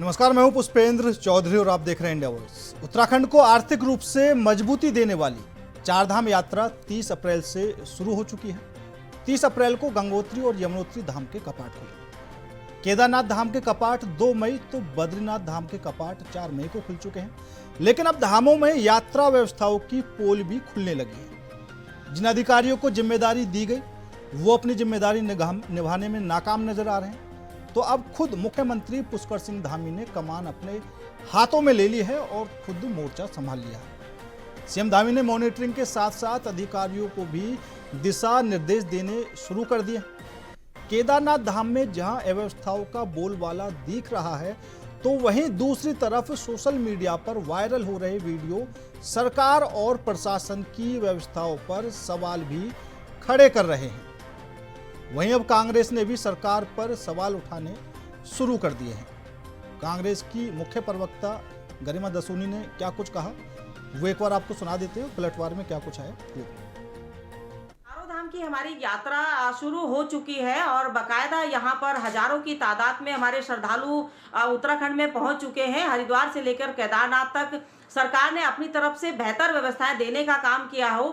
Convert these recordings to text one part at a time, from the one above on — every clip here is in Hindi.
नमस्कार, मैं हूं पुष्पेंद्र चौधरी और आप देख रहे हैं इंडिया वॉइस। उत्तराखंड को आर्थिक रूप से मजबूती देने वाली चारधाम यात्रा 30 अप्रैल से शुरू हो चुकी है। 30 अप्रैल को गंगोत्री और यमुनोत्री धाम के कपाट खुले। केदारनाथ धाम के कपाट 2 मई तो बद्रीनाथ धाम के कपाट 4 मई को खुल चुके हैं। लेकिन अब धामों में यात्रा व्यवस्थाओं की पोल भी खुलने लगी है। जिन अधिकारियों को जिम्मेदारी दी गई वो अपनी जिम्मेदारी निभाने में नाकाम नजर आ रहे हैं। तो अब खुद मुख्यमंत्री पुष्कर सिंह धामी ने कमान अपने हाथों में ले ली है और खुद मोर्चा संभाल लिया है। सीएम धामी ने मॉनिटरिंग के साथ साथ अधिकारियों को भी दिशा निर्देश देने शुरू कर दिए। केदारनाथ धाम में जहां अव्यवस्थाओं का बोलबाला दिख रहा है, तो वहीं दूसरी तरफ सोशल मीडिया पर वायरल हो रहे वीडियो सरकार और प्रशासन की व्यवस्थाओं पर सवाल भी खड़े कर रहे हैं। वहीं अब कांग्रेस ने भी सरकार पर सवाल उठाने शुरू कर दिए हैं। कांग्रेस की मुख्य प्रवक्ता गरिमा दसूनी ने क्या कुछ कहा वो एक बार आपको सुना देते हैं। पलटवार में क्या कुछ आया चारों धाम की हमारी यात्रा शुरू हो चुकी है और बकायदा यहाँ पर हजारों की तादाद में हमारे श्रद्धालु उत्तराखंड में पहुंच चुके हैं। हरिद्वार से लेकर केदारनाथ तक सरकार ने अपनी तरफ से बेहतर व्यवस्थाएं देने का काम किया हो।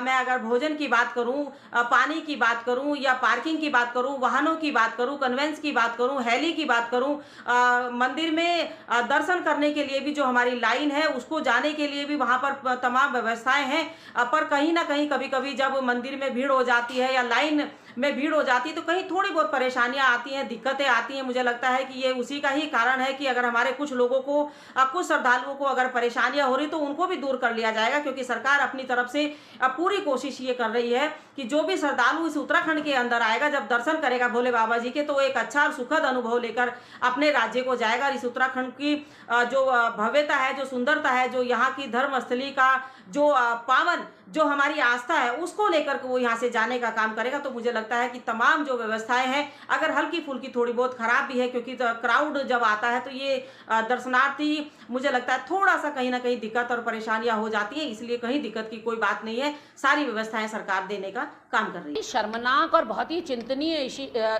मैं अगर भोजन की बात करूं, पानी की बात करूं या पार्किंग की बात करूं, वाहनों की बात करूं, कन्वेंस की बात करूं, हेली की बात करूं, मंदिर में दर्शन करने के लिए भी जो हमारी लाइन है उसको जाने के लिए भी वहां पर तमाम व्यवस्थाएं हैं। पर कहीं ना कहीं कभी कभी जब मंदिर में भीड़ हो जाती है या लाइन में भीड़ हो जाती है तो कहीं थोड़ी बहुत परेशानियां आती हैं, दिक्कतें आती हैं। मुझे लगता है कि ये उसी का ही कारण है कि अगर हमारे कुछ लोगों को, कुछ श्रद्धालुओं को अगर परेशानियां हो रही तो उनको भी दूर कर लिया जाएगा, क्योंकि सरकार अपनी तरफ से पूरी कोशिश ये कर रही है कि जो भी श्रद्धालु इस उत्तराखंड के अंदर आएगा, जब दर्शन करेगा भोले बाबा जी के, तो एक अच्छा और सुखद अनुभव लेकर अपने राज्य को जाएगा। इस उत्तराखंड की जो भव्यता है, जो सुंदरता है, जो यहाँ की धर्मस्थली का जो पावन जो हमारी आस्था है उसको लेकर के वो यहाँ से जाने का काम करेगा। तो मुझे लगता है कि तमाम जो व्यवस्थाएं हैं, अगर हल्की फुल्की थोड़ी बहुत खराब भी है, क्योंकि क्राउड जब आता है तो ये दर्शनार्थी, मुझे लगता है थोड़ा सा कहीं ना कहीं दिक्कत और परेशानियां हो जाती है। इसलिए कहीं दिक्कत की कोई बात नहीं है, सारी व्यवस्थाएं सरकार देने का काम कर रही है। शर्मनाक और बहुत ही चिंतनीय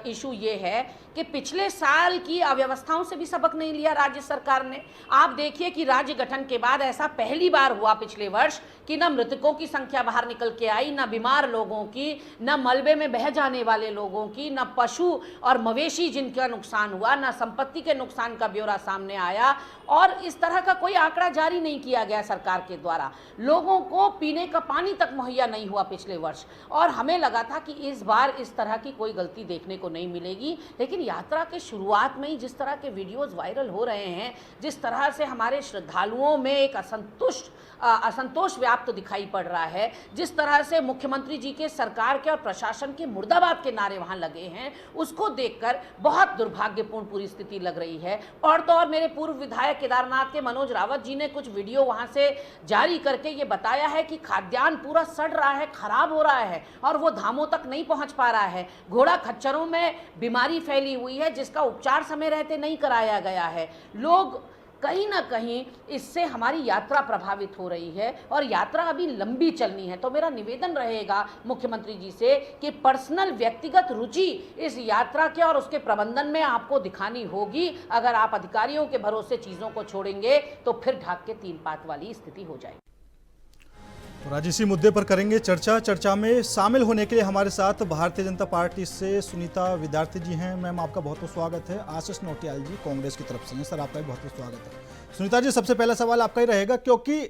इशू ये है कि पिछले साल की अव्यवस्थाओं से भी सबक नहीं लिया राज्य सरकार ने। आप देखिए कि राज्य गठन के बाद ऐसा पहली बार हुआ पिछले वर्ष कि न मृतकों की संख्या बाहर निकल के आई, न बीमार लोगों की, न मलबे में बह जाने वाले लोगों की, न पशु और मवेशी जिनका नुकसान हुआ, न संपत्ति के नुकसान का ब्यौरा सामने आया। और इस तरह का कोई आंकड़ा जारी नहीं किया गया सरकार के द्वारा। लोगों को पीने का पानी तक मुहैया नहीं हुआ पिछले वर्ष, और हमें लगा था कि इस बार इस तरह की कोई गलती देखने को नहीं मिलेगी। लेकिन यात्रा के शुरुआत में ही जिस तरह के वीडियोस वायरल हो रहे हैं, जिस तरह से हमारे श्रद्धालुओं में एक असंतोष व्याप्त दिखाई पड़ रहा है, जिस तरह से मुख्यमंत्री जी के, सरकार के और प्रशासन के मुर्दाबाद के नारे वहां लगे हैं, उसको देखकर बहुत दुर्भाग्यपूर्ण पूरी स्थिति लग रही है। और तो और मेरे पूर्व विधायक केदारनाथ के मनोज रावत जी ने कुछ वीडियो वहां से जारी करके ये बताया है कि खाद्यान्न पूरा सड़ रहा है, खराब हो रहा है और वो धामों तक नहीं पहुंच पा रहा है। घोड़ा खच्चरों में बीमारी फैली हुई है जिसका उपचार समय रहते नहीं कराया गया है। लोग कहीं ना कहीं इससे हमारी यात्रा प्रभावित हो रही है और यात्रा अभी लंबी चलनी है। तो मेरा निवेदन रहेगा मुख्यमंत्री जी से कि पर्सनल व्यक्तिगत रुचि इस यात्रा के और उसके प्रबंधन में आपको दिखानी होगी। अगर आप अधिकारियों के भरोसे चीज़ों को छोड़ेंगे तो फिर ढाक के 3 पात वाली स्थिति हो जाएगी। और आज इसी मुद्दे पर करेंगे चर्चा में शामिल होने के लिए हमारे साथ भारतीय जनता पार्टी से सुनीता विद्यार्थी जी हैं। मैम, आपका बहुत बहुत स्वागत है। आशीष नौटियाल जी कांग्रेस की तरफ से हैं। सर, आपका भी बहुत बहुत स्वागत है। सुनीता जी, सबसे पहला सवाल आपका ही रहेगा, क्योंकि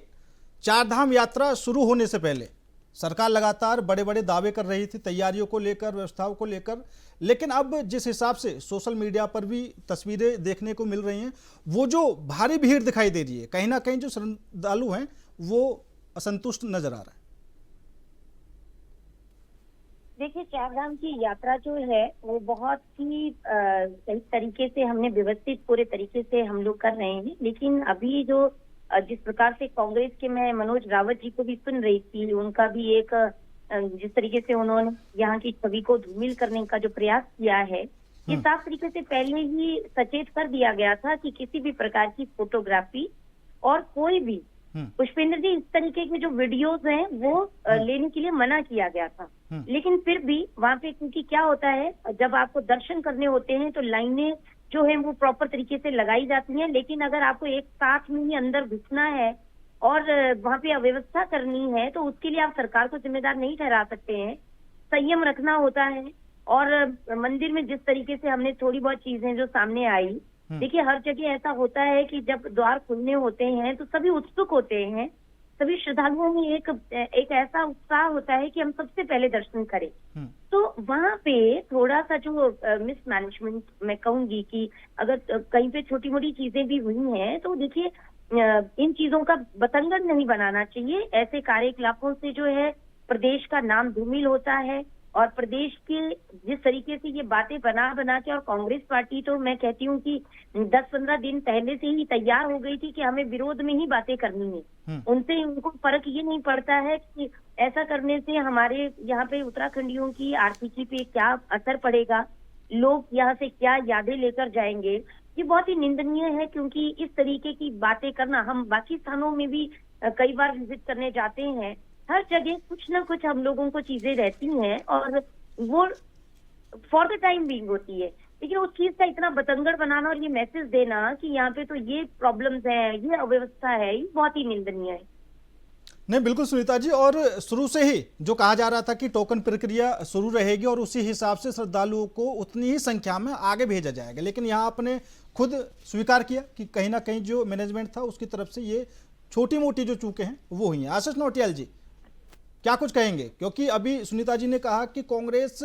चारधाम यात्रा शुरू होने से पहले सरकार लगातार बड़े बड़े दावे कर रही थी, तैयारियों को लेकर, व्यवस्थाओं को लेकर। लेकिन अब जिस हिसाब से सोशल मीडिया पर भी तस्वीरें देखने को मिल रही हैं, वो जो भारी भीड़ दिखाई दे रही है, कहीं ना कहीं जो श्रद्धालु हैं वो असंतुष्ट नजर आ रहा है। देखिए, चारधाम की यात्रा जो है वो बहुत ही सही तरीके से हमने व्यवस्थित पूरे तरीके से हम लोग कर रहे हैं। लेकिन अभी जो जिस प्रकार से कांग्रेस के, मैं मनोज रावत जी को भी सुन रही थी, उनका भी एक जिस तरीके से उन्होंने यहाँ की छवि को धूमिल करने का जो प्रयास किया है, ये साफ तरीके से पहले ही सचेत कर दिया गया था कि किसी भी प्रकार की फोटोग्राफी और कोई भी पुष्पेंद्र जी, इस तरीके के जो वीडियोस हैं वो लेने के लिए मना किया गया था। लेकिन फिर भी वहाँ पे, क्योंकि क्या होता है, जब आपको दर्शन करने होते हैं तो लाइनें जो है वो प्रॉपर तरीके से लगाई जाती हैं, लेकिन अगर आपको एक साथ में ही अंदर घुसना है और वहां पे अव्यवस्था करनी है तो उसके लिए आप सरकार को जिम्मेदार नहीं ठहरा सकते हैं। संयम रखना होता है। और मंदिर में जिस तरीके से हमने थोड़ी बहुत चीजें जो सामने आई, देखिए हर जगह ऐसा होता है कि जब द्वार खुलने होते हैं तो सभी उत्सुक होते हैं, सभी श्रद्धालुओं में एक ऐसा उत्साह होता है कि हम सबसे पहले दर्शन करें। तो वहां पे थोड़ा सा जो मिसमैनेजमेंट मैं कहूंगी कि अगर कहीं पे छोटी मोटी चीजें भी हुई हैं तो देखिए इन चीजों का बतंगड़ नहीं बनाना चाहिए। ऐसे कार्यकलापों से जो है प्रदेश का नाम धूमिल होता है और प्रदेश के जिस तरीके से ये बातें बना के, और कांग्रेस पार्टी तो मैं कहती हूँ कि 10-15 दिन पहले से ही तैयार हो गई थी कि हमें विरोध में ही बातें करनी है। उनको फर्क ये नहीं पड़ता है कि ऐसा करने से हमारे यहाँ पे उत्तराखंडियों की आर्थिकी पे क्या असर पड़ेगा, लोग यहाँ से क्या यादें लेकर जाएंगे। ये बहुत ही निंदनीय है, क्योंकि इस तरीके की बातें करना, हम बाकी स्थानों में भी कई बार विजिट करने जाते हैं, हर जगह कुछ ना कुछ हम लोगों को चीजें रहती हैं और वो फॉर द टाइम बीइंग होती है, लेकिन उस चीज का इतना बतंगड़ बनाना और ये मैसेज देना कि यहाँ पे तो ये प्रॉब्लम्स हैं, ये अव्यवस्था है, ये बहुत ही निंदनीय है। नहीं, बिल्कुल सुनीता जी, और शुरू से ही जो कहा जा रहा था कि टोकन प्रक्रिया शुरू रहेगी और उसी हिसाब से श्रद्धालुओं को उतनी ही संख्या में आगे भेजा जाएगा, लेकिन यहाँ आपने खुद स्वीकार किया कि कहीं ना कहीं जो मैनेजमेंट था उसकी तरफ से ये छोटी मोटी जो चूकें हैं वो हुई हैं। आशीष नौटियाल जी, क्या कुछ कहेंगे? क्योंकि अभी सुनीता जी ने कहा कि कांग्रेस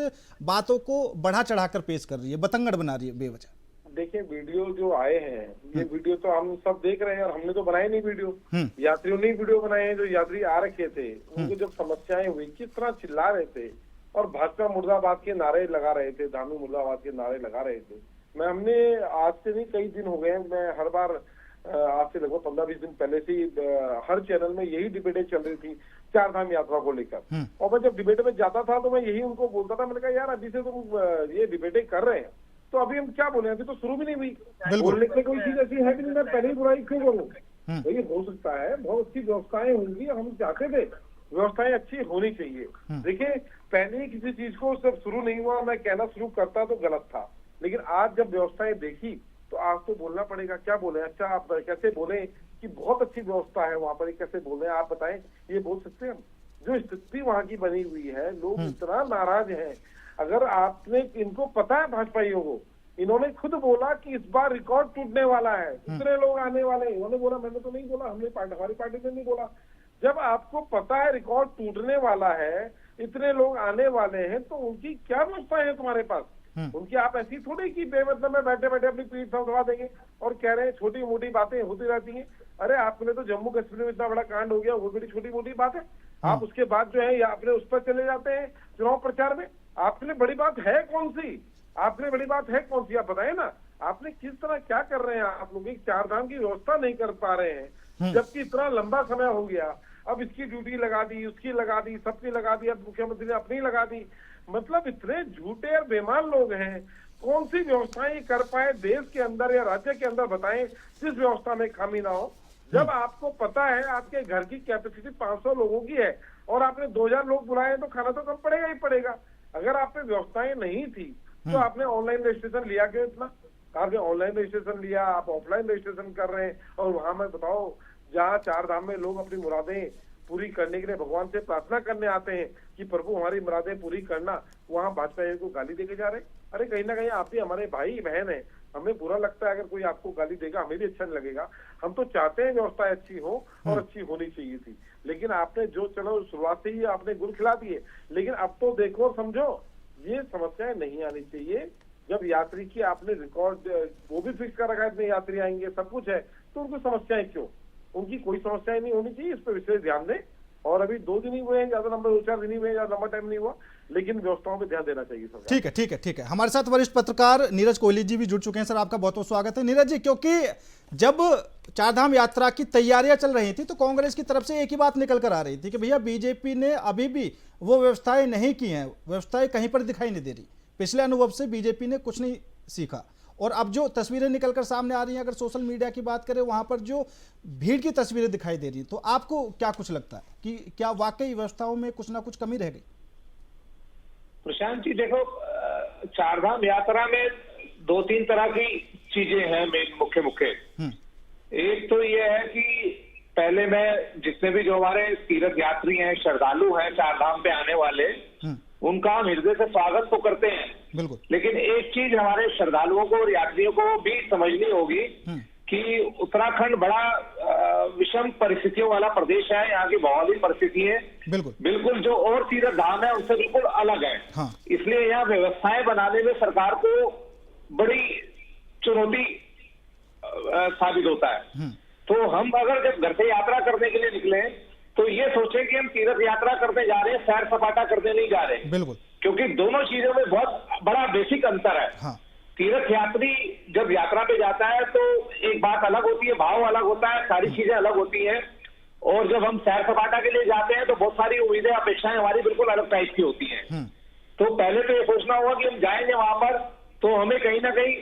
बातों को बढ़ा चढ़ाकर पेश कर रही है, बतंगड़ बना रही है बेवजह। देखिए, वीडियो जो आए हैं, ये वीडियो तो हम सब देख रहे हैं और हमने तो बनाए नहीं वीडियो, यात्रियों ने वीडियो बनाए हैं। जो यात्री आ रखे थे उनको जब समस्याएं हुई, किस तरह चिल्ला रहे थे और भाजपा मुर्दाबाद के नारे लगा रहे थे, धामी मुर्दाबाद के नारे लगा रहे थे। हमने आज से नहीं, कई दिन हो गए हैं, मैं हर बार आज से लगभग 15-20 दिन पहले से हर चैनल में यही डिबेटें चल रही थी चार धाम यात्रा को लेकर। और मैं जब डिबेट में जाता था तो मैं यही उनको बोलता था, मैंने कहा यार अभी से तुम ये डिबेटें कर रहे हैं तो अभी हम क्या बोले, अभी तो शुरू भी नहीं हुई, बोलने की कोई चीज ऐसी है कि मैं पहले ही बुराई क्यों करूँ। तो ये हो सकता है, बहुत अच्छी व्यवस्थाएं होंगी, हम चाहते थे व्यवस्थाएं अच्छी होनी चाहिए। देखिए, पहले किसी चीज को सब शुरू नहीं हुआ मैं कहना शुरू करता तो गलत था, लेकिन आज जब व्यवस्थाएं देखी तो आज तो बोलना पड़ेगा। क्या बोले? अच्छा, आप कैसे बोले कि बहुत अच्छी व्यवस्था है वहां पर, कैसे बोले आप बताएं? ये बोल सकते हैं हम? जो स्थिति वहां की बनी हुई है, लोग इतना नाराज हैं। अगर आपने, इनको पता है भाजपाइयों को, इन्होंने खुद बोला कि इस बार रिकॉर्ड टूटने वाला है, इतने लोग आने वाले हैं। इन्होंने बोला, मैंने तो नहीं बोला, हमारी पार्टी ने नहीं बोला। जब आपको पता है रिकॉर्ड टूटने वाला है, इतने लोग आने वाले हैं, तो उनकी क्या व्यवस्था है तुम्हारे पास? उनकी आप ऐसी थोड़ी कि बेमतलब में बैठे बैठे अपनी पीठ थपथपा देंगे और कह रहे हैं छोटी मोटी बातें होती रहती हैं। अरे आपके लिए तो जम्मू कश्मीर में इतना बड़ा कांड हो गया, वो बड़ी छोटी मोटी बात है। आप उसके बाद जो है अपने उस पर चले जाते हैं चुनाव प्रचार में। आपके लिए बड़ी बात है कौन सी? आपके लिए बड़ी बात है कौन सी? आप बताए ना, आपने किस तरह क्या कर रहे हैं? आप लोग चार धाम की व्यवस्था नहीं कर पा रहे हैं, जबकि इतना लंबा समय हो गया। अब इसकी ड्यूटी लगा दी, उसकी लगा दी, सबकी लगा दी, अब मुख्यमंत्री ने अपनी लगा दी। मतलब इतने झूठे और बेईमान लोग हैं। कौन सी व्यवस्थाएं कर पाए देश के अंदर या राज्य के अंदर, बताएं जिस व्यवस्था में खामी ना हो। जब आपको पता है आपके घर की कैपेसिटी 500 लोगों की है और आपने 2000 लोग बुलाए तो खाना तो कम पड़ेगा ही पड़ेगा। अगर आप पे व्यवस्थाएं नहीं थी तो आपने ऑनलाइन रजिस्ट्रेशन लिया क्यों? इतना आपने ऑनलाइन रजिस्ट्रेशन लिया, आप ऑफलाइन रजिस्ट्रेशन कर रहे हैं। और वहां में बताओ, जहाँ चार धाम में लोग अपनी मुरादें पूरी करने के लिए भगवान से प्रार्थना करने आते हैं कि प्रभु हमारी मुरादें पूरी करना, वहाँ भाजपा को गाली देके जा रहे हैं। अरे कहीं ना कहीं आप भी हमारे भाई बहन है, हमें बुरा लगता है अगर कोई आपको गाली देगा, हमें भी अच्छा नहीं लगेगा। हम तो चाहते हैं व्यवस्था अच्छी हो और अच्छी होनी चाहिए थी, लेकिन आपने जो, चलो शुरुआत से ही आपने गुल खिला दिए, लेकिन अब तो देखो और समझो, ये समस्याएं नहीं आनी चाहिए। जब यात्री की आपने रिकॉर्ड वो भी फिक्स कर रखा है, इतने यात्री आएंगे, सब कुछ है, तो उनको समस्याएं क्यों? उनकी कोई समस्याएं नहीं होनी चाहिए। इस पर विशेष ध्यान दें। और अभी 2 दिन ही हुए हैं, ज्यादा नंबर 2-4 दिन ही हुए हैं, ज्यादा लंबा टाइम नहीं हुआ, लेकिन व्यवस्थाओं पे ध्यान देना चाहिए सरकार। ठीक है, ठीक है, ठीक है। हमारे साथ वरिष्ठ पत्रकार नीरज कोहली जी भी जुड़ चुके हैं। सर, आपका बहुत बहुत स्वागत है। नीरज जी, क्योंकि जब चारधाम यात्रा की तैयारियां चल रही थी तो कांग्रेस की तरफ से एक ही बात निकल कर आ रही थी कि भैया बीजेपी ने अभी भी वो व्यवस्थाएं नहीं की हैं, व्यवस्थाएं कहीं पर दिखाई नहीं दे रही। पिछले अनुभव से बीजेपी ने कुछ नहीं सीखा। और अब जो तस्वीरें निकलकर सामने आ रही हैं, अगर सोशल मीडिया की बात करें, वहां पर जो भीड़ की तस्वीरें दिखाई दे रही, तो आपको क्या कुछ लगता है कि क्या वाकई व्यवस्थाओं में कुछ ना कुछ कमी रह गई? प्रशांत जी, देखो, चारधाम यात्रा में दो तीन तरह की चीजें हैं मेन मुख्य। एक तो ये है कि पहले मैं जितने भी जो हमारे तीर्थ यात्री हैं, श्रद्धालु हैं, चार धाम पे आने वाले, उनका हम हृदय से स्वागत तो करते हैं, बिल्कुल, लेकिन एक चीज हमारे श्रद्धालुओं को और यात्रियों को भी समझनी होगी कि उत्तराखंड बड़ा विषम परिस्थितियों वाला प्रदेश है। यहाँ की भौगोलिक परिस्थितियां बिल्कुल जो और तीर्थ धाम है उनसे बिल्कुल अलग है। हाँ। इसलिए यहाँ व्यवस्थाएं बनाने में सरकार को बड़ी चुनौती साबित होता है। तो हम अगर जब घर से यात्रा करने के लिए निकले तो ये सोचें कि हम तीर्थ यात्रा करने जा रहे हैं, सैर सपाटा करने नहीं जा रहे। बिल्कुल, क्योंकि दोनों चीजों में बहुत बड़ा बेसिक अंतर है। हाँ। तीर्थ यात्री जब यात्रा पे जाता है तो एक बात अलग होती है, भाव अलग होता है, सारी चीजें अलग होती हैं। और जब हम सैर सपाटा के लिए जाते हैं तो बहुत सारी उम्मीदें, अपेक्षाएं हमारी बिल्कुल अलग टाइप की होती हैं। तो पहले तो ये सोचना होगा कि हम जाएंगे वहां पर तो हमें कहीं ना कहीं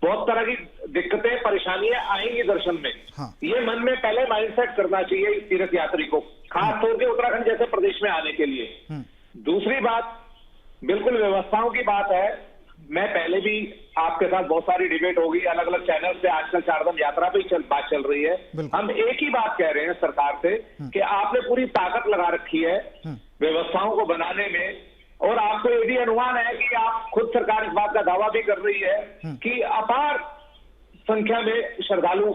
बहुत तरह की दिक्कतें, परेशानियां आएंगी दर्शन में। हाँ। ये मन में पहले माइंडसेट करना चाहिए इस तीर्थ यात्री को, खास तौर पे उत्तराखंड जैसे प्रदेश में आने के लिए। दूसरी बात बिल्कुल व्यवस्थाओं की बात है। मैं पहले भी आपके साथ बहुत सारी डिबेट होगी, अलग अलग चैनल पे आजकल चारधाम यात्रा पे बात चल रही है। हम एक ही बात कह रहे हैं सरकार से कि आपने पूरी ताकत लगा रखी है व्यवस्थाओं को बनाने में, और आपको ये भी अनुमान है कि आप खुद, सरकार इस बात का दावा भी कर रही है कि अपार संख्या में श्रद्धालु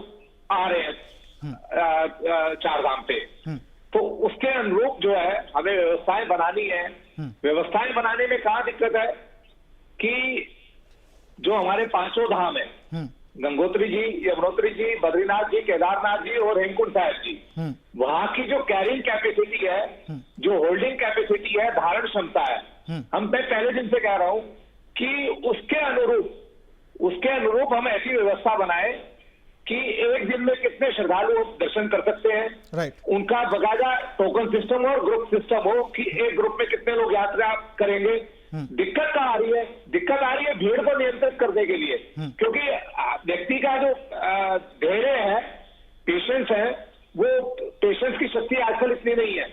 आ रहे हैं चारधाम पे। तो उसके अनुरूप जो है हमें व्यवस्थाएं बनानी है। व्यवस्थाएं बनाने में कहाँ दिक्कत है कि जो हमारे पांचों धाम है, गंगोत्री जी, यमुनोत्री जी, बद्रीनाथ जी, केदारनाथ जी और हेमकुंड साहिब जी, वहां की जो कैरिंग कैपेसिटी है, जो होल्डिंग कैपेसिटी है, धारण क्षमता है, मैं पहले दिन से कह रहा हूं कि उसके अनुरूप हम ऐसी व्यवस्था बनाए कि एक दिन में कितने श्रद्धालु दर्शन कर सकते हैं। राइट। उनका बकायदा टोकन सिस्टम और ग्रुप सिस्टम हो कि एक ग्रुप में कितने लोग यात्रा करेंगे। दिक्कत कहाँ आ रही है? दिक्कत आ रही है भीड़ को नियंत्रित करने के लिए, क्योंकि व्यक्ति का जो धैर्य है, पेशेंस है, वो पेशेंस की शक्ति आजकल इतनी नहीं है।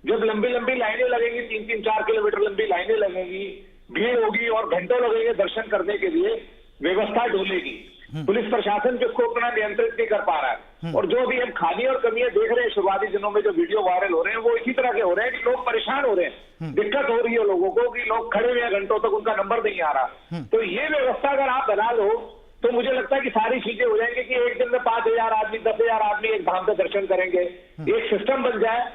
जब लंबी लंबी लाइनें लगेंगी, 3-4 किलोमीटर लंबी लाइनें लगेंगी, भीड़ होगी और घंटों लगेंगे दर्शन करने के लिए, व्यवस्था डोलेगी। पुलिस प्रशासन जिसको उतना नियंत्रित नहीं कर पा रहा है। और जो भी हम खामी और कमियां देख रहे हैं शुरुआती दिनों में, जो वीडियो वायरल हो रहे हैं, वो इसी तरह के हो रहे हैं कि लोग परेशान हो रहे हैं। दिक्कत हो रही है लोगों को कि लोग खड़े हुए हैं घंटों तक, उनका नंबर नहीं आ रहा। तो ये व्यवस्था अगर आप बना लो तो मुझे लगता है कि सारी चीजें हो जाएंगी कि एक दिन में 5,000 आदमी, 10,000 आदमी एक धाम पे दर्शन करेंगे। एक सिस्टम बन जाए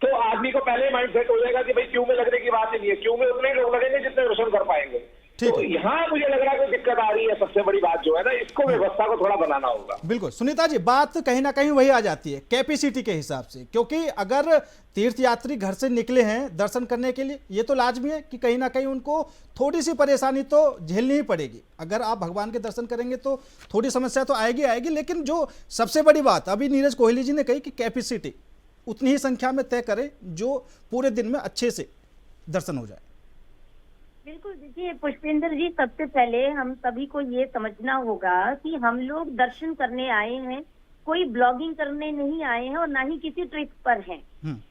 तो आदमी को पहले माइंड सेट हो जाएगा कि भाई क्यों में लगने की बात ही नहीं है, क्यों में उतने लोग लगेंगे जितने दर्शन कर पाएंगे। तो यहाँ मुझे लग रहा है कि दिक्कत आ रही है। सबसे बड़ी बात जो है ना, इसको व्यवस्था को थोड़ा बनाना होगा। बिल्कुल सुनीता जी, बात कहीं ना कहीं वही आ जाती है कैपेसिटी के हिसाब से, क्योंकि अगर तीर्थयात्री घर से निकले हैं दर्शन करने के लिए, ये तो लाजमी है कि कहीं ना कहीं उनको थोड़ी सी परेशानी तो झेलनी ही पड़ेगी। अगर आप भगवान के दर्शन करेंगे तो थोड़ी समस्या तो आएगी। लेकिन जो सबसे बड़ी बात अभी नीरज कोहली जी ने कही कि कैपेसिटी उतनी ही संख्या में तय करें जो पूरे दिन में अच्छे से दर्शन हो जाए। बिल्कुल, देखिए पुष्पेंद्र जी, सबसे पहले हम सभी को ये समझना होगा कि हम लोग दर्शन करने आए हैं, कोई ब्लॉगिंग करने नहीं आए हैं और ना ही किसी ट्रिप पर हैं।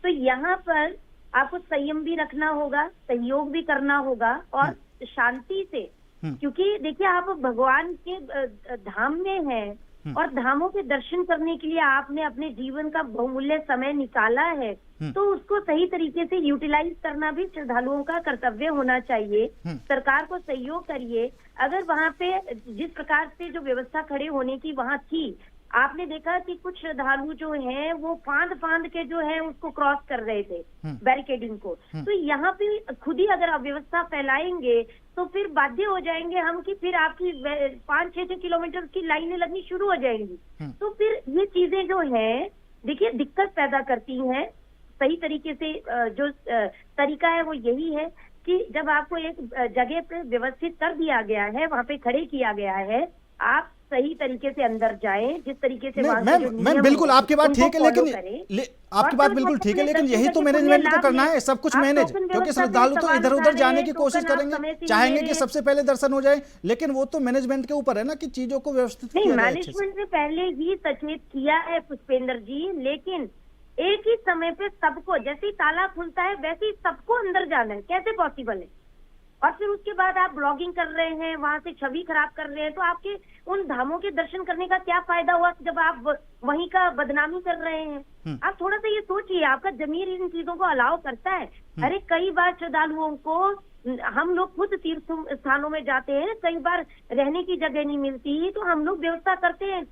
तो यहाँ पर आपको संयम भी रखना होगा, सहयोग भी करना होगा और शांति से, क्योंकि देखिए आप भगवान के धाम में हैं और धामों के दर्शन करने के लिए आपने अपने जीवन का बहुमूल्य समय निकाला है, तो उसको सही तरीके से यूटिलाइज करना भी श्रद्धालुओं का कर्तव्य होना चाहिए। सरकार को सहयोग करिए। अगर वहाँ पे जिस प्रकार से जो व्यवस्था खड़े होने की वहाँ थी, आपने देखा कि कुछ श्रद्धालु जो हैं वो फांद के जो है उसको क्रॉस कर रहे थे बैरिकेडिंग को। तो यहाँ पे खुद ही अगर आप व्यवस्था फैलाएंगे तो फिर बाध्य हो जाएंगे हम कि फिर आपकी 5-6 किलोमीटर की लाइनें लगनी शुरू हो जाएंगी। तो फिर ये चीजें जो है देखिए दिक्कत पैदा करती हैं। सही तरीके से जो तरीका है वो यही है कि जब आपको एक जगह पे व्यवस्थित कर दिया गया है, वहाँ पे खड़े किया गया है, आप सही तरीके से अंदर जाएं, जिस तरीके से मैं बिल्कुल आपकी बात ठीक है, लेकिन आपकी बात बिल्कुल ठीक है, लेकिन यही तो मैनेजमेंट को करना है, सब कुछ मैनेज, क्योंकि श्रद्धालु तो इधर उधर जाने की कोशिश करेंगे, चाहेंगे कि सबसे पहले दर्शन हो जाए, लेकिन वो तो मैनेजमेंट के ऊपर है ना कि चीजों को व्यवस्थित किया जाए। मैनेजमेंट ने पहले ही सचेत किया है पुष्पेंद्र जी, लेकिन एक ही समय पे सबको, जैसे ही ताला खुलता है वैसे ही सबको अंदर जाना है, कैसे पॉसिबल है? और फिर उसके बाद आप ब्लॉगिंग कर रहे हैं, वहां से छवि खराब कर रहे हैं, तो आपके उन धामों के दर्शन करने का क्या फायदा हुआ जब आप वहीं का बदनामी कर रहे हैं। आप थोड़ा सा ये सोचिए, आपका जमीर इन चीजों को अलाउ करता है। अरे कई बार श्रद्धालुओं को, हम लोग खुद तीर्थ स्थानों में जाते हैं, कई बार रहने की जगह नहीं मिलती, तो हम लोग व्यवस्था करते हैं,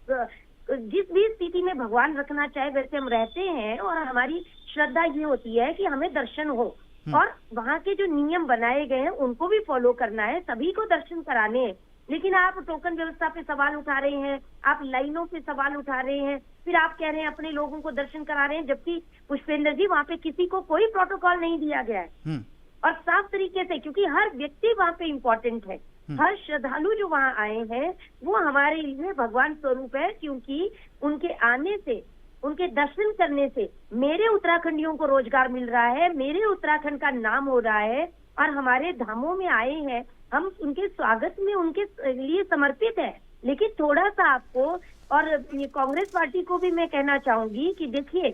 जिस भी स्थिति में भगवान रखना चाहे वैसे हम रहते हैं। और हमारी श्रद्धा ये होती है कि हमें दर्शन हो, और वहाँ के जो नियम बनाए गए हैं उनको भी फॉलो करना है, सभी को दर्शन कराने हैं। लेकिन आप टोकन व्यवस्था पे सवाल उठा रहे हैं, आप लाइनों पे सवाल उठा रहे हैं, फिर आप कह रहे हैं अपने लोगों को दर्शन करा रहे हैं, जबकि पुष्पेंद्र जी वहाँ पे किसी को कोई प्रोटोकॉल नहीं दिया गया है। और साफ तरीके से, क्योंकि हर व्यक्ति वहाँ पे इम्पोर्टेंट है, हर श्रद्धालु जो वहाँ आए हैं वो हमारे लिए भगवान स्वरूप है, क्योंकि उनके आने से, उनके दर्शन करने से मेरे उत्तराखंडियों को रोजगार मिल रहा है, मेरे उत्तराखंड का नाम हो रहा है, और हमारे धामों में आए हैं, हम उनके स्वागत में उनके लिए समर्पित है। लेकिन थोड़ा सा आपको, और ये कांग्रेस पार्टी को भी मैं कहना चाहूंगी कि देखिए,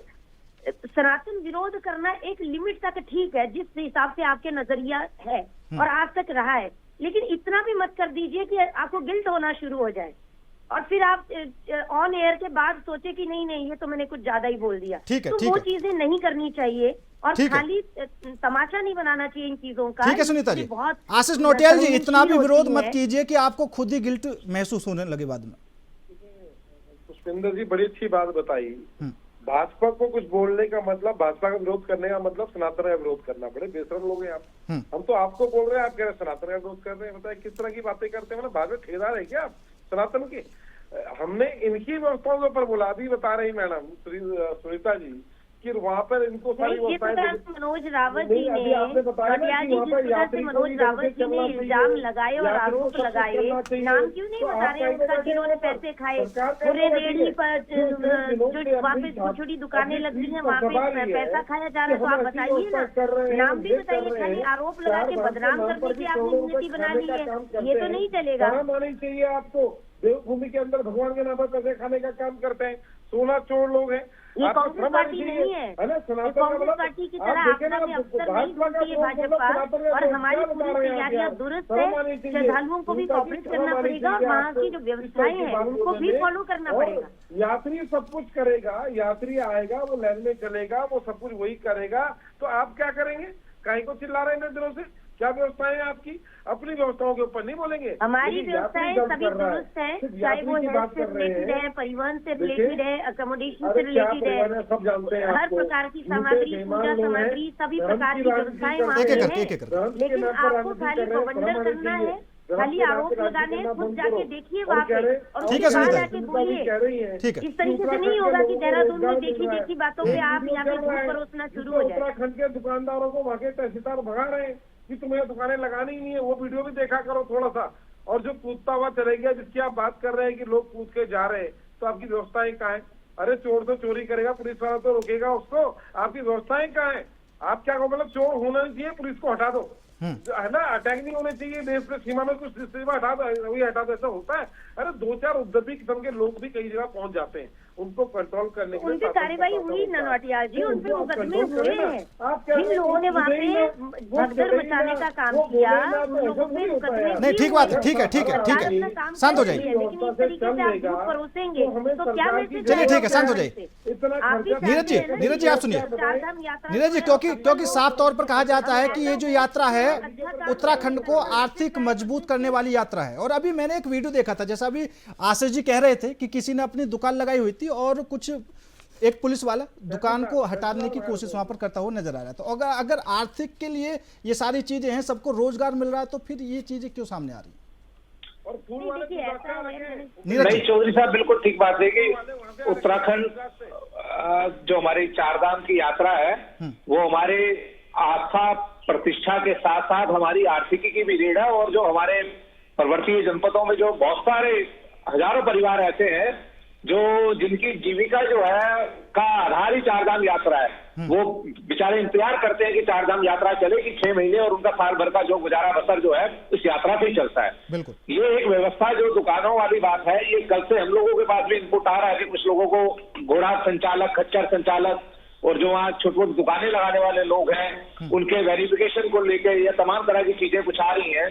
सनातन विरोध करना एक लिमिट तक ठीक है, जिस हिसाब से आपके नजरिया है और आज तक रहा है, लेकिन इतना भी मत कर दीजिए कि आपको गिल्ट होना शुरू हो जाए और फिर आप ऑन एयर के बाद सोचे कि नहीं ये तो मैंने कुछ ज्यादा ही बोल दिया। तो वो चीजें नहीं करनी चाहिए, और खाली तमाशा नहीं बनाना चाहिए इन चीजों का। ठीक है सुनीता जी। आशीष नौटियाल जी, इतना भी विरोध मत कीजिए कि आपको खुद ही गिल्ट महसूस होने लगे बाद में। पुष्पेंद्र जी बड़ी अच्छी बात बताई। भाजपा को कुछ बोलने का मतलब, भाजपा का विरोध करने का मतलब सनातन का विरोध करना। बड़े बेशरम लोग हैं आप। हम तो आपको बोल रहे हैं, आप कह रहे हैं सनातन का विरोध कर रहे हैं। बताए किस तरह की बातें करते हैं, मतलब भाजपा ठेकेदार है क्या आप सनातन के? हमने इनकी व्यवस्थाओं के ऊपर बोला। अभी बता रही मैडम सुनीता जी कि वहाँ पर इनको सारी मनोज रावत जी ने, मनोज रावत जी ने इल्जाम लगाए और आरोप लगाए, नाम क्यों नहीं बता रहे उनका, जिन्होंने पैसे खाए पूरे रेडी पर, जो वहाँ पे छोटी छोटी दुकानें लग रही है वहाँ पे पैसा खाया जा रहा है, तो आप बताइए ना, नाम भी बताइए। खाली आरोप लगा के बदनाम करने की आपने नीति बना ली है, ये तो नहीं चलेगा। आनी चाहिए आपको। देवभूमि के अंदर भगवान के नाम पर पैसे खाने का काम करते हैं, सोना चोर लोग हैं। ये कांग्रेस पार्टी नहीं है, कांग्रेस पार्टी की तरह आपका भी अफसर नहीं बनती है भाजपा, और हमारी पूरी तैयारियां दुरुस्त है। श्रद्धालुओं को भी कॉपरेट करना पड़ेगा, और वहाँ की जो व्यवस्थाएं हैं उनको भी फॉलो करना पड़ेगा। यात्री सब कुछ करेगा, यात्री आएगा, वो लाइन में चलेगा, वो सब कुछ वही करेगा, तो आप क्या करेंगे? कहीं को चिल्ला रहे हैं दिनों से? क्या व्यवस्थाएं हैं आपकी? अपनी व्यवस्थाओं के ऊपर नहीं बोलेंगे। हमारी व्यवस्थाएं सभी दुरुस्त है, चाहे वो हेल्थ से रिलेटेड है, परिवहन से रिलेटेड है, अकोमोडेशन से रिलेटेड है, सब जानते हैं। हर प्रकार की सामग्री, पूजा सामग्री, सभी प्रकार की व्यवस्थाएं वहाँ पे है। लेकिन आपको खाली बवंडर करना है, खाली आरोप लगाने हैं। खुद जाके देखिए वहाँ पे, और उसके बाद आके बोलिए। इस तरीके से नहीं होगा कि देहरादून में देखी बातों पे आप यहाँ पे झूठ परोसना शुरू हो जाए। उत्तराखंड के दुकानदारों को वहाँ के तहसीलदार भगा रहे हैं कि तुम्हें दुकानें लगानी ही नहीं है। वो वीडियो भी देखा करो थोड़ा सा। और जो कूदता हुआ चले गया, जिसकी आप बात कर रहे हैं कि लोग कूद के जा रहे हैं, तो आपकी व्यवस्थाएं कहाँ है? अरे चोर तो चोरी करेगा, पुलिस वाला तो रोकेगा उसको। आपकी व्यवस्थाएं कहाँ है? आप क्या कहो, मतलब चोर होना नहीं चाहिए, पुलिस को हटा दो, है ना? अटैक नहीं होने चाहिए, देश में सीमा में कुछ सीमा हटा दो, वही हटा दो, ऐसा होता है? अरे 2-4 उद्यमी किस्म के लोग भी कई जगह पहुंच जाते हैं, उनको कंट्रोल करने के लिए। उन पे कार्रवाई हुई नौटियाल जी, उन पे मुकदमे हुए हैं। जिन लोगों ने वहाँ पे भगदड़ मचाने का काम किया, उन लोगों पे मुकदमे। नहीं, ठीक बात है, ठीक है, शांत हो जाइए। लेकिन इस तरीके से आप झूठ परोसेंगे तो क्या मैसेज? चलिए ठीक है, शांत हो जाइए। नीरज जी आप सुनिए। नीरज जी, क्योंकि साफ तौर पर कहा जाता है कि ये जो यात्रा है उत्तराखंड को आर्थिक मजबूत करने वाली यात्रा है। और अभी मैंने एक वीडियो देखा था, जैसा अभी आशीष जी कह रहे थे कि किसी ने अपनी दुकान लगाई हुई थी और कुछ एक पुलिस वाला दुकान को हटाने की कोशिश वहां पर करता हुआ नजर आ रहा था। तो अगर आर्थिक के लिए ये सारी चीजें हैं, सबको रोजगार मिल रहा है, तो फिर ये चीजें क्यों सामने आ रही है? नहीं चौधरी साहब, बिल्कुल ठीक बात है कि उत्तराखंड जो हमारी चारधाम की यात्रा है वो हमारे आस्था प्रतिष्ठा के साथ साथ हमारी आर्थिकी की भी रीढ़ है। और जो हमारे पर्वतीय जनपदों में जो बहुत सारे हजारों परिवार ऐसे हैं जो जिनकी जीविका जो है का आधार ही चारधाम यात्रा है, वो बेचारे इंतजार करते हैं कि चारधाम यात्रा चलेगी 6 महीने, और उनका साल भर का जो गुजारा बसर जो है इस यात्रा से ही चलता है। बिल्कुल, ये एक व्यवस्था जो दुकानों वाली बात है, ये कल से हम लोगों के पास भी इनपुट आ रहा है कि कुछ लोगों को घोड़ा संचालक, खच्चर संचालक और जो वहाँ छोटी छोटी दुकानें लगाने वाले लोग हैं उनके वेरिफिकेशन को लेकर ये तमाम तरह की चीजें कुछ आ रही हैं।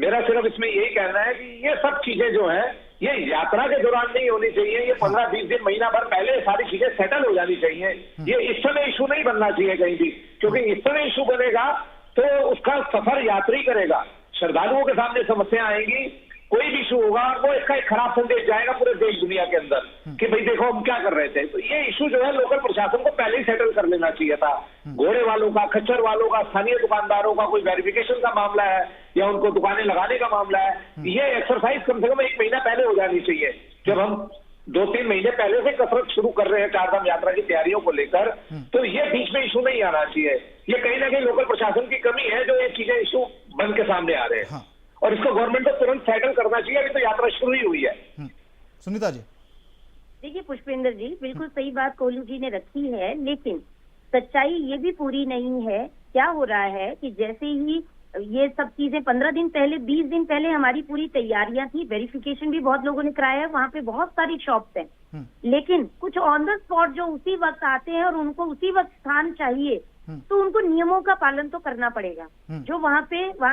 मेरा सिर्फ इसमें यही कहना है कि ये सब चीजें जो है ये यात्रा के दौरान नहीं होनी चाहिए, ये 15-20 दिन महीना भर पहले सारी चीजें सेटल हो जानी चाहिए। ये इस समय इशू नहीं बनना चाहिए कहीं भी, क्योंकि इस समय इशू बनेगा तो उसका सफर यात्री करेगा, श्रद्धालुओं के सामने समस्या आएंगी, कोई भी इशू होगा वो इसका एक खराब संदेश जाएगा पूरे देश दुनिया के अंदर कि भाई देखो हम क्या कर रहे थे। तो ये इशू जो है लोकल प्रशासन को पहले ही सेटल कर लेना चाहिए था। घोड़े वालों का, खच्चर वालों का, स्थानीय दुकानदारों का कोई वेरिफिकेशन का मामला है या उनको दुकानें लगाने का मामला है, ये एक्सरसाइज कम से कम 1 महीना पहले हो जानी चाहिए। जब हम 2-3 महीने पहले से कसरत शुरू कर रहे हैं चारधाम यात्रा की तैयारियों को लेकर, तो ये बीच में इशू नहीं आना चाहिए। ये कहीं ना कहीं लोकल प्रशासन की कमी है जो ये चीजें इशू बन के सामने आ रहे हैं और इसको गवर्नमेंट को तुरंत सेटल करना चाहिए। अभी तो यात्रा शुरू ही हुई है। सुनीता जी। देखिए पुष्पेंद्र जी, बिल्कुल सही बात कोहली जी ने रखी है, लेकिन सच्चाई ये भी पूरी नहीं है। क्या हो रहा है कि जैसे ही ये सब चीजें 15 दिन पहले, 20 दिन पहले हमारी पूरी तैयारियां थी, वेरिफिकेशन भी बहुत लोगों ने कराया है, वहाँ पे बहुत सारी शॉप्स हैं, लेकिन कुछ ऑन द स्पॉट जो उसी वक्त आते हैं और उनको उसी वक्त स्थान चाहिए, तो उनको नियमों का पालन तो करना पड़ेगा। जो वहाँ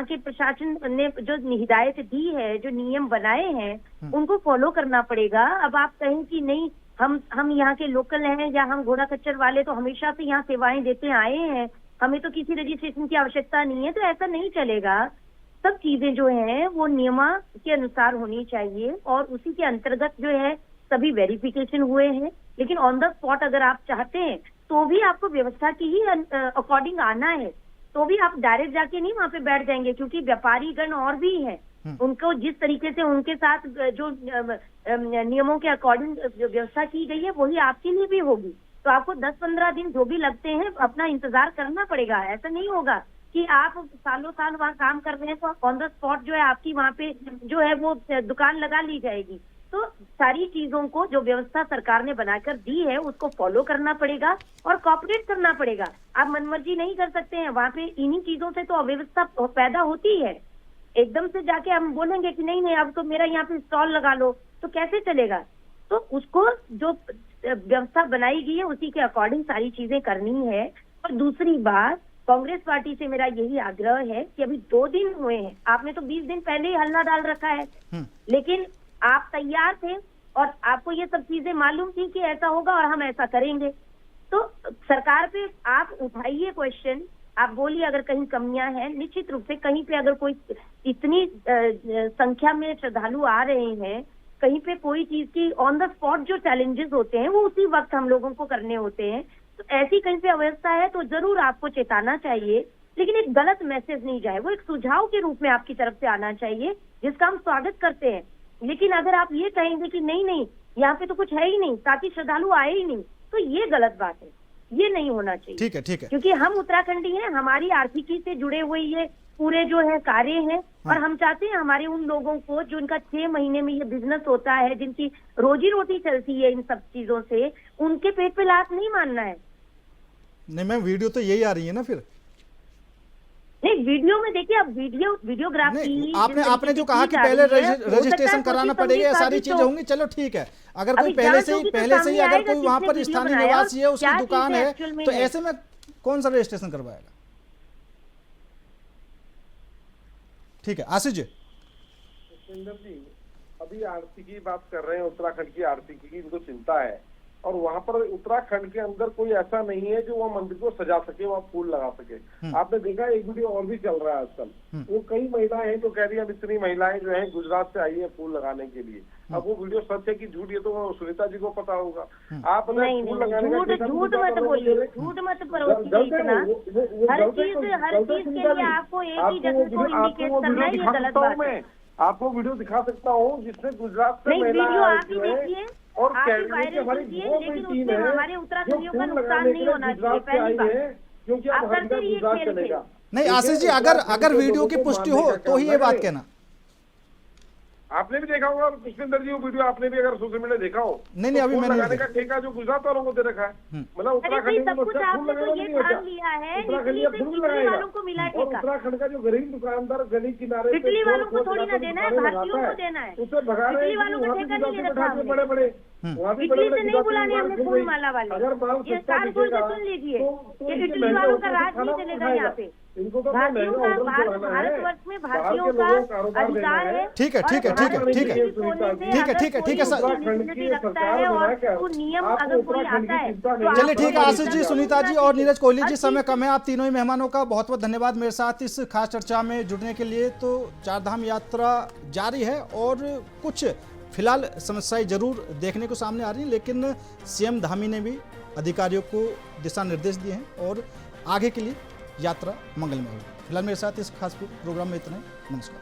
के प्रशासन ने जो हिदायत दी है, जो नियम बनाए हैं, उनको फॉलो करना पड़ेगा। अब आप कहें कि नहीं हम यहाँ के लोकल हैं या हम घोड़ा खच्चर वाले तो हमेशा से यहाँ सेवाएं देते आए हैं, हमें तो किसी रजिस्ट्रेशन की आवश्यकता नहीं है, तो ऐसा नहीं चलेगा। सब चीजें जो हैं वो नियम के अनुसार होनी चाहिए और उसी के अंतर्गत जो है सभी वेरिफिकेशन हुए हैं। लेकिन ऑन द स्पॉट अगर आप चाहते हैं तो भी आपको व्यवस्था की ही अकॉर्डिंग आना है, तो भी आप डायरेक्ट जाके नहीं वहाँ पे बैठ जाएंगे, क्योंकि व्यापारी गण और भी हैं, उनको जिस तरीके से उनके साथ जो नियमों के अकॉर्डिंग व्यवस्था की गई है वही आपके लिए भी होगी। तो आपको 10-15 दिन जो भी लगते हैं अपना इंतजार करना पड़ेगा। ऐसा नहीं होगा कि आप सालों साल वहाँ काम कर रहे हैं तो ऑन द स्पॉट जो है आपकी वहाँ पे जो है वो दुकान लगा ली जाएगी। तो सारी चीजों को जो व्यवस्था सरकार ने बनाकर दी है उसको फॉलो करना पड़ेगा और कॉपरेट करना पड़ेगा। आप मनमर्जी नहीं कर सकते हैं, वहाँ पे इन्हीं चीजों से तो अव्यवस्था पैदा होती है। एकदम से जाके हम बोलेंगे कि नहीं अब तो मेरा यहाँ पे स्टॉल लगा लो, तो कैसे चलेगा? तो उसको जो व्यवस्था बनाई गई है उसी के अकॉर्डिंग सारी चीजें करनी है। और दूसरी बात, कांग्रेस पार्टी से मेरा यही आग्रह है कि अभी 2 दिन हुए हैं, आपने तो 20 दिन पहले ही हल्ला डाल रखा है, लेकिन आप तैयार थे और आपको ये सब चीजें मालूम थी कि ऐसा होगा और हम ऐसा करेंगे। तो सरकार पे आप उठाइए क्वेश्चन, आप बोलिए अगर कहीं कमियां हैं, निश्चित रूप से कहीं पे अगर कोई इतनी संख्या में श्रद्धालु आ रहे हैं, कहीं पे कोई चीज की ऑन द स्पॉट जो चैलेंजेस होते हैं वो उसी वक्त हम लोगों को करने होते हैं, तो ऐसी कहीं पे अवस्था है तो जरूर आपको चेताना चाहिए, लेकिन एक गलत मैसेज नहीं जाए, वो एक सुझाव के रूप में आपकी तरफ से आना चाहिए जिसका हम स्वागत करते हैं। लेकिन अगर आप ये कहेंगे कि नहीं यहाँ पे तो कुछ है ही नहीं, ताकि श्रद्धालु आए ही नहीं, तो ये गलत बात है, ये नहीं होना चाहिए। ठीक है। क्योंकि हम उत्तराखंडी हैं, हमारी आर्थिकी से जुड़े हुए ये पूरे जो है कार्य हैं, और हम चाहते हैं हमारे उन लोगों को जो उनका 6 महीने में ये बिजनेस होता है, जिनकी रोजी रोटी चलती है इन सब चीजों से, उनके पेट पे लात नहीं मानना है। नहीं मैम, वीडियो तो यही आ रही है ना फिर। नहीं, वीडियो में देखिए, अब वीडियोग्राफी आपने जो कहा कि पहले रजिस्ट्रेशन कराना पड़ेगा, ये सारी चीजें होंगी, चलो ठीक है। अगर कोई पहले से ही अगर कोई वहां पर स्थानीय निवासी है, उसकी दुकान है, तो ऐसे में कौन सा रजिस्ट्रेशन करवाएगा? ठीक है, आशीष जी। सुंदर जी, अभी आरती की बात कर रहे हैं, उत्तराखंड की आरती की इनको चिंता है, और वहाँ पर उत्तराखंड के अंदर कोई ऐसा नहीं है जो वहाँ मंदिर को सजा सके, वहाँ फूल लगा सके। आपने देखा एक वीडियो और भी चल रहा है आजकल, वो कई महिलाएं हैं जो कह रही है, अब इतनी महिलाएं जो है गुजरात से आई है फूल लगाने के लिए। अब वो वीडियो सच है कि झूठ, ये तो सुनीता जी को पता होगा। आप फूल लगाने झूठ मत बोलिए, झूठ मत परोसिए इतना। हर चीज के लिए आपको एक ही जगह को इंडिकेट करना, ये गलत बात है। आपको वीडियो दिखा सकता हूँ जिसमें गुजरात से वीडियो आप ही देखिए और लेकिन उससे हमारे उत्तराखंडियों का नुकसान नहीं होना चाहिए, पहली बात। क्योंकि आप करते रहिए खेल। नहीं आशीष जी, अगर वीडियो की पुष्टि हो तो ही ये बात कहना। आपने भी देखा होगा पुष्पिंदर जी, वो वीडियो आपने भी अगर सोशल मीडिया देखा हो। नहीं, अभी मैंने लगाने का ठेका जो गुजरात वालों को दे रखा है, मतलब उत्तराखंड सब कुछ आपने तो ये ठान लिया है, उत्तराखंड बिजली वालों को मिला और ठेका। उत्तराखंड का जो गरीब दुकानदार गली किनारे बिजली वालों को थोड़ी ना देना है, भारतीयों को देना है। उसे भगा रहे बिजली वालों का ठेका नहीं ले रखा हमने। बड़े बड़े वहाँ भी इटली से नहीं बुलाने हमने फूल माला वाले। अगर माल ये सस्ता कान खोल के बिकेगा सुन लीजिए तो कि इनसे इटली महंगा वालों का होटल राज खाना नहीं कौन चलेगा खाएगा? यहाँ पे। इनको तो भारतीयों महंगा का होटल खुलाना है। भारतवर्ष में बाहर भारतीयों के का लोगों को कारोबार देना अधिकार है। है। ठीक है, ठीक है, ठीक है, ठीक है, ठीक है, सर। नियम अगर कोई आता है तो चलिए ठीक है, आप- आशीष जी, सुनीता जी और नीरज कोहली जी, समय कम है, आप तीनों ही मेहमानों का बहुत बहुत धन्यवाद मेरे साथ इस खास चर्चा में जुड़ने के लिए। तो चारधाम यात्रा जारी है और कुछ फिलहाल समस्याएं जरूर देखने को सामने आ रही हैं, लेकिन सीएम धामी ने भी अधिकारियों को दिशा निर्देश दिए हैं और आगे के लिए यात्रा मंगलमय होगी। फिलहाल मेरे साथ इस खास प्रोग्राम में इतना ही। नमस्कार।